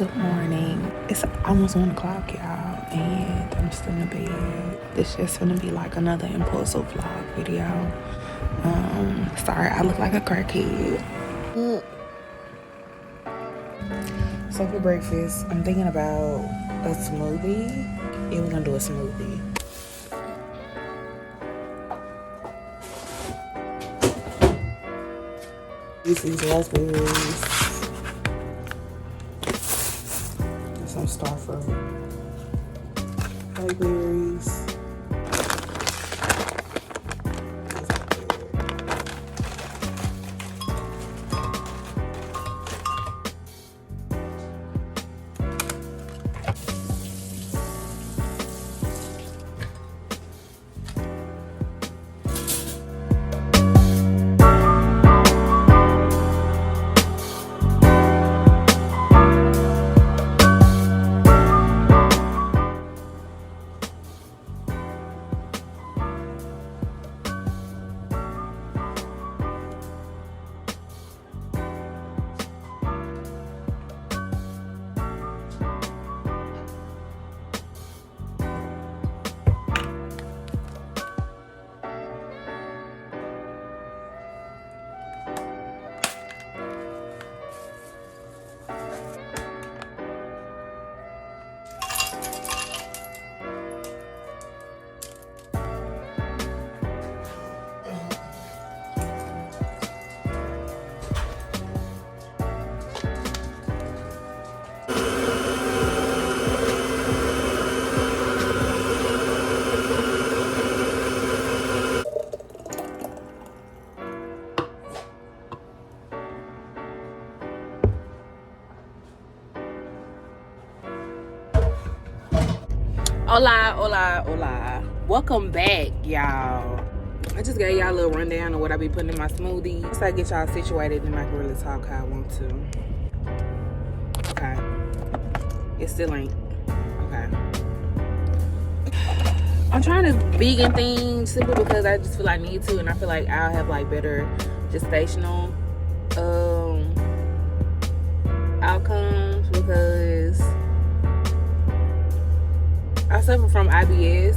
Good morning. It's almost 1 o'clock, y'all, and I'm still in bed. This just gonna be like another impulsive vlog video. Sorry, I look like a crackhead. So for breakfast, I'm thinking about a smoothie. Yeah, we're gonna do a smoothie. These raspberries. Some star fruit, blackberries. Hola. Welcome back, y'all. I just gave y'all a little rundown of what I be putting in my smoothie. Once I get y'all situated, then I can really talk how I want to. Okay. It still ain't. Okay. I'm trying to vegan things simply because I just feel I need to, and I feel like I'll have like better gestational outcomes because I suffer from IBS,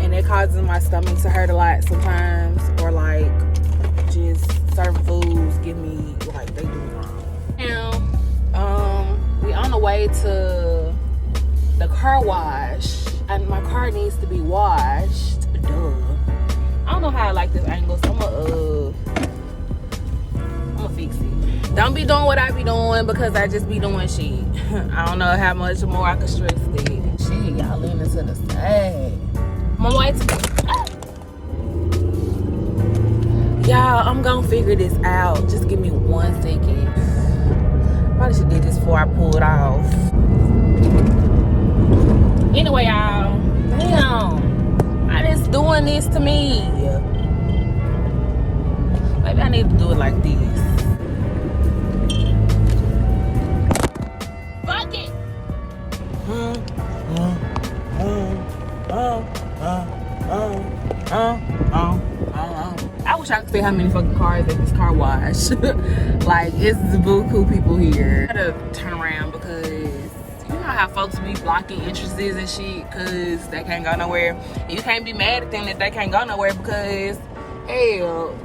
and it causes my stomach to hurt a lot sometimes, or like just certain foods give me like they do wrong. Now, we on the way to the car wash, and my car needs to be washed. Duh. I don't know how I like this angle, so I'ma fix it. Don't be doing what I be doing because I just be doing shit. I don't know how much more I can stress it. Shit, y'all leaning to the side. My way to y'all, I'm gonna figure this out. Just give me 1 second. Probably should did this before I pull it off. Anyway, y'all, damn, why is doing this to me? Maybe I need to do it like this. Fuck it. I wish I could say how many fucking cars at this car wash. Like, it's buku people here. I gotta turn around because you know how folks be blocking entrances and shit because they can't go nowhere. And you can't be mad at them that they can't go nowhere because, hell,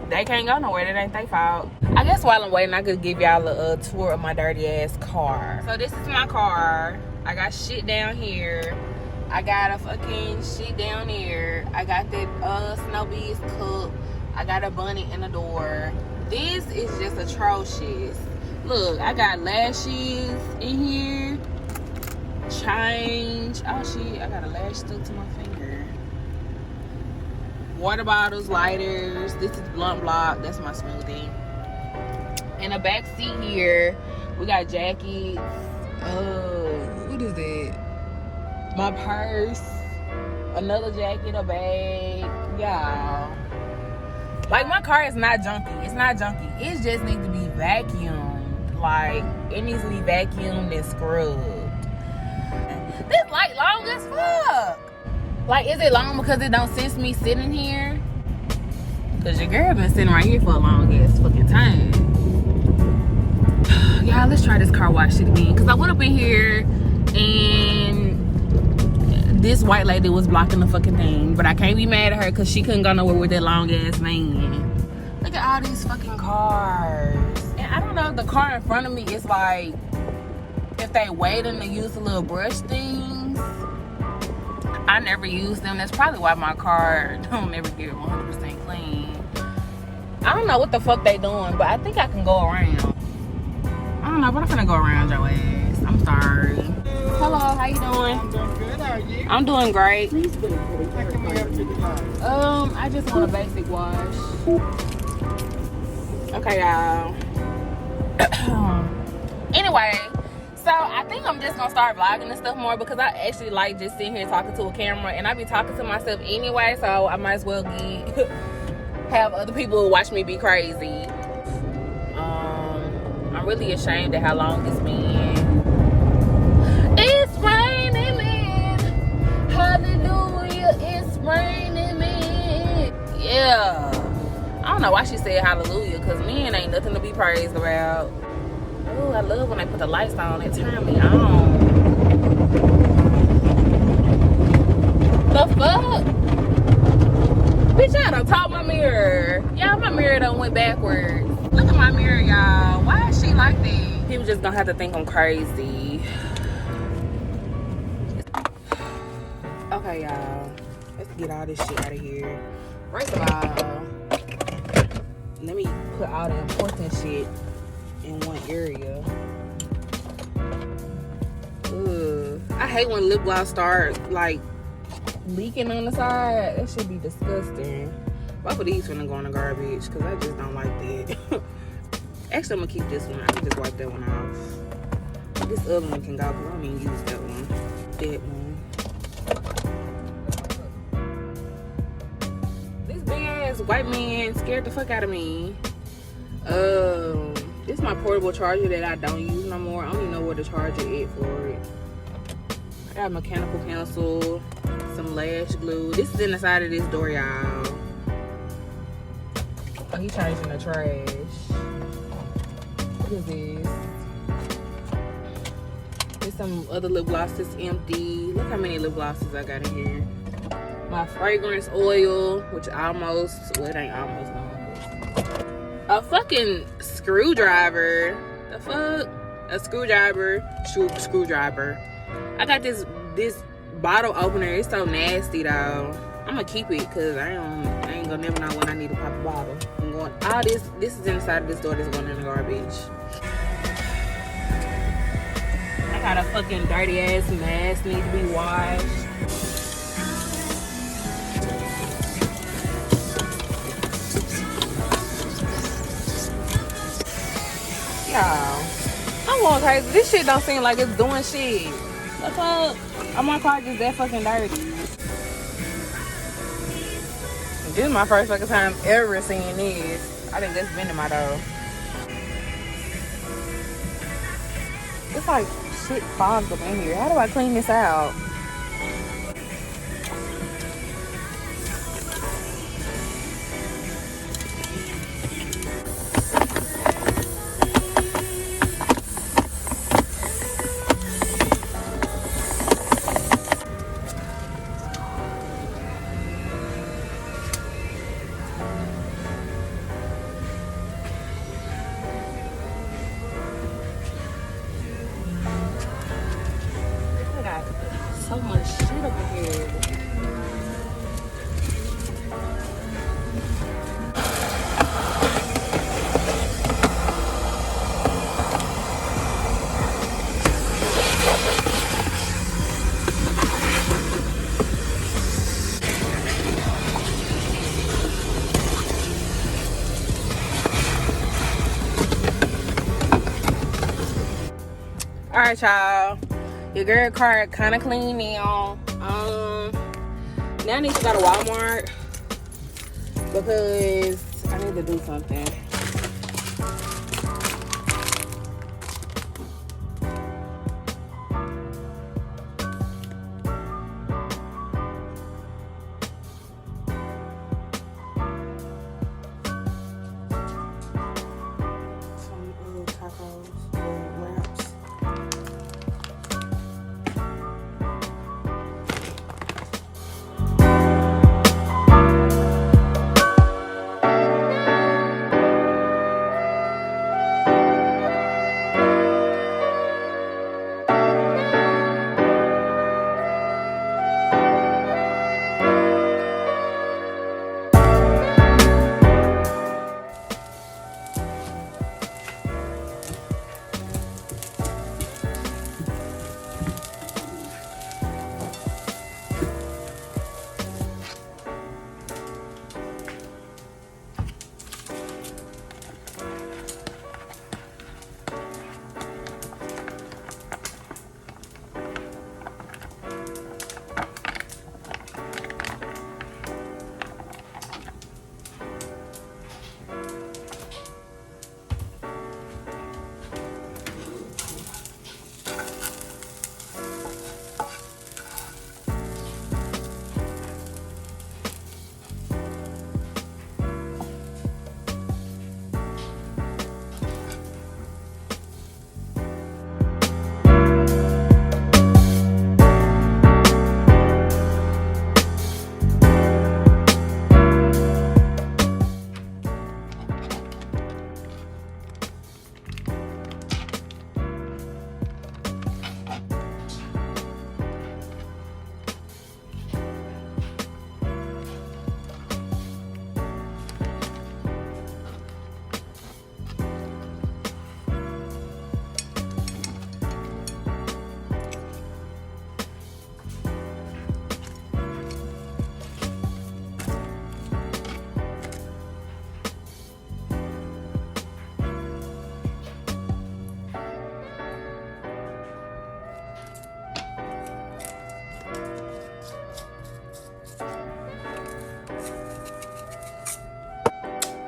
they can't go nowhere. That ain't their fault. I guess while I'm waiting, I could give y'all a tour of my dirty ass car. So this is my car. I got shit down here. I got a fucking shit down here. I got that Snow Beast cup. I got a bunny in the door. This is just atrocious. Look, I got lashes in here. Change. Oh shit, I got a lash stuck to my finger. Water bottles, lighters. This is blunt block. That's my smoothie. In the back seat here, we got jackets. What is that? My purse, another jacket, a bag. Y'all, like, my car is not junky. It's not junky. It just needs to be vacuumed. Like, it needs to be vacuumed and scrubbed. This light long as fuck. Like, is it long because it don't sense me sitting here? Because your girl been sitting right here for a long ass fucking time. Y'all, let's try this car wash shit again. Cause I went up in here and this white lady was blocking the fucking thing. But I can't be mad at her because she couldn't go nowhere with that long ass van. Look at all these fucking cars. And I don't know if the car in front of me is like, if they waiting to use the little brush things. I never use them. That's probably why my car don't never get 100% clean. I don't know what the fuck they doing, but I think I can go around. I don't know, but I'm gonna go around your ass. I'm sorry. Hello, how you doing? I'm doing good. How are you? I'm doing great. How can we help you tonight? I just want a basic wash. Okay, y'all. Anyway, so I think I'm just gonna start vlogging and stuff more because I actually like just sitting here talking to a camera, and I be talking to myself anyway, so I might as well have other people watch me be crazy. I'm really ashamed at how long it's been. It's raining men. Hallelujah, it's raining men. Yeah. I don't know why she said hallelujah, because men ain't nothing to be praised about. Oh, I love when they put the lights on. It turn me on. The fuck? Bitch, I done taught my mirror. Yeah, my mirror done went backwards. Look at my mirror, y'all. Why is she like that? People just gonna have to think I'm crazy. Okay, y'all. Let's get all this shit out of here. First of all, let me put all the important shit in one area. Ugh. I hate when lip gloss start like leaking on the side. That should be disgusting. Both of these finna go in the garbage because I just don't like that. Actually, I'm gonna keep this one. I can just wipe that one off. This other one can go because I don't even use that one. That one. This big ass white man scared the fuck out of me. This is my portable charger that I don't use no more. I don't even know where the charger is for it. I got a mechanical pencil, some lash glue. This is in the side of this door, y'all. Oh, he's changing the trash. What is this? There's some other lip gloss that's empty. Look how many lip glosses I got in here. My fragrance oil, which almost, well, it ain't almost, no. A fucking screwdriver. The fuck? A screwdriver. Screwdriver. I got this bottle opener. It's so nasty though. I'm gonna keep it because I ain't gonna never know when I need to pop a bottle. I'm going, all this is inside of this door that's going in the garbage. I got a fucking dirty ass mask need to be washed. Y'all, I'm going crazy. This shit don't seem like it's doing shit. What's up? My car just that fucking dirty. This is my first fucking time ever seeing this. I think that's been in my door. It's like shit fogged up in here. How do I clean this out? So much shit over here. All right, y'all. Your girl car kind of clean now. Now I need to go to Walmart because I need to do something. Some tacos.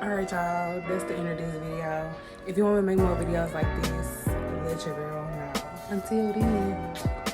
Alright, y'all, that's the end of this video. If you want me to make more videos like this, let your girl know. Until then.